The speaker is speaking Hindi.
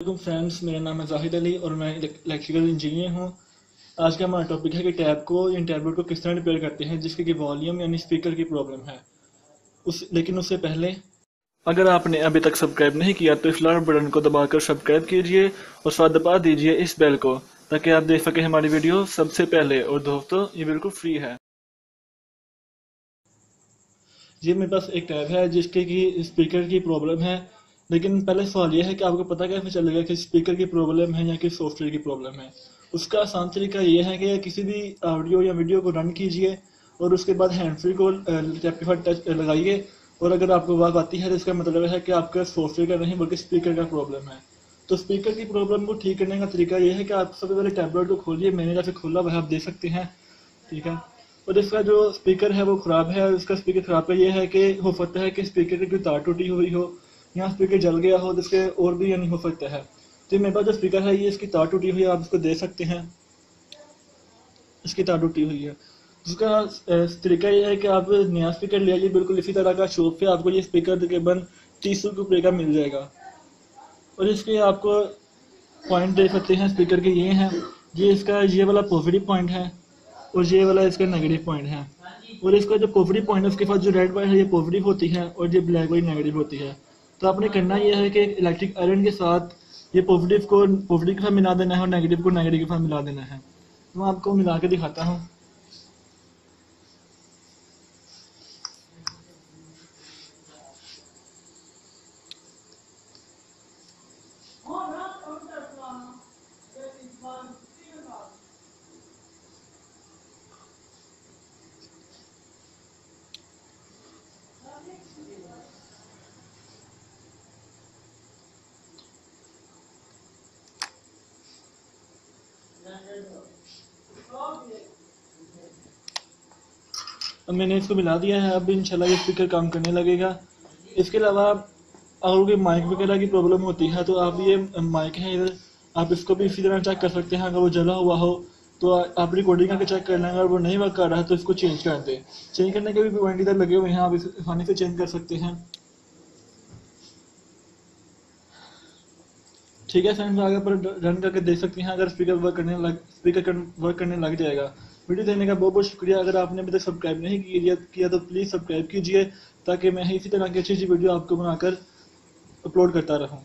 फ्रेंड्स, मेरा नाम है जाहिद अली और मैं इलेक्ट्रिकल इंजीनियर हूँ। आज का हमारा टॉपिक है कि टैब को या टैबलेट को किस तरह रिपेयर करते हैं जिसके कि वॉल्यूम यानी स्पीकर की प्रॉब्लम है। लेकिन उससे पहले अगर आपने अभी तक सब्सक्राइब नहीं किया तो इस लाल बटन को दबाकर सब्सक्राइब कीजिए और साथ दबा दीजिए इस बेल को ताकि आप देख सकें हमारी वीडियो सबसे पहले। और दोस्तों, ये बिल्कुल फ्री है। ये मेरे पास एक टैब है जिसके कि स्पीकर की प्रॉब्लम है। लेकिन पहले सवाल यह है कि आपको पता कैसे चलेगा कि स्पीकर की प्रॉब्लम है या कि सॉफ्टवेयर की प्रॉब्लम है। उसका आसान तरीका यह है कि किसी भी ऑडियो या वीडियो को रन कीजिए और उसके बाद हैंड फ्री को टैप के साथ टच लगाइए और अगर आपको आवाज़ आती है तो इसका मतलब है कि आपका सॉफ्टवेयर का नहीं बल्कि स्पीकर का प्रॉब्लम है। तो स्पीकर की प्रॉब्लम को ठीक करने का तरीका यह है कि आप सबसे पहले टैबलेट को खोलिए। मैंने जैसे खोला वह आप देख सकते हैं, ठीक है। और इसका जो स्पीकर है वो ख़राब है। इसका स्पीकर ख़राब का ये है कि हो सकता है कि स्पीकर की कोई तार टूटी हुई हो या स्पीकर जल गया हो, जिसके और भी यानी हो सकता है। तो मेरे पास जो स्पीकर है ये इसकी तार टूटी हुई है, आप इसको देख सकते हैं, इसकी तार टूटी हुई है। जिसका तरीका ये है कि आप नया स्पीकर ले आइए, बिल्कुल इसी तरह का शॉप पे आपको ये स्पीकर तकरीबन 30 रुपये का मिल जाएगा। और इसके आपको पॉइंट देख सकते हैं स्पीकर के ये हैं। ये वाला पॉजिटिव पॉइंट है और ये वाला इसका नेगेटिव पॉइंट है। और इसका जो पॉजिटिव पॉइंट है उसके पास जो रेड वायर है ये पॉजिटिव होती है और ये ब्लैक वायर नेगेटिव होती है। तो आपने करना यह है कि इलेक्ट्रिक आयरन के साथ ये पॉजिटिव को पॉजिटिव के साथ मिला देना है और नेगेटिव को नेगेटिव के साथ मिला देना है। तो मैं आपको मिला के दिखाता हूँ। अब मैंने इसको मिला दिया है। अब इंशाल्लाह ये स्पीकर काम करने लगेगा। इसके अलावा अगर कोई माइक वगैरह की प्रॉब्लम होती है तो आप ये माइक है इधर, आप इसको भी इसी तरह चेक कर सकते हैं। अगर वो जला हुआ हो तो आप रिकॉर्डिंग करके चेक कर लें। अगर वो नहीं वर्क कर रहा है तो इसको चेंज कर दें। चेंज करने के भी पॉइंट इधर लगे हुए हैं, आप इसे आसानी से चेंज कर सकते हैं, ठीक है। फ्रेंड्स, आगे पर रन करके देख सकते हैं अगर स्पीकर वर्क करने लग जाएगा। वीडियो देखने का बहुत बहुत शुक्रिया। अगर आपने अभी तक सब्सक्राइब नहीं किया तो प्लीज़ सब्सक्राइब कीजिए ताकि मैं इसी तरह की अच्छी अच्छी वीडियो आपको बनाकर अपलोड करता रहूँ।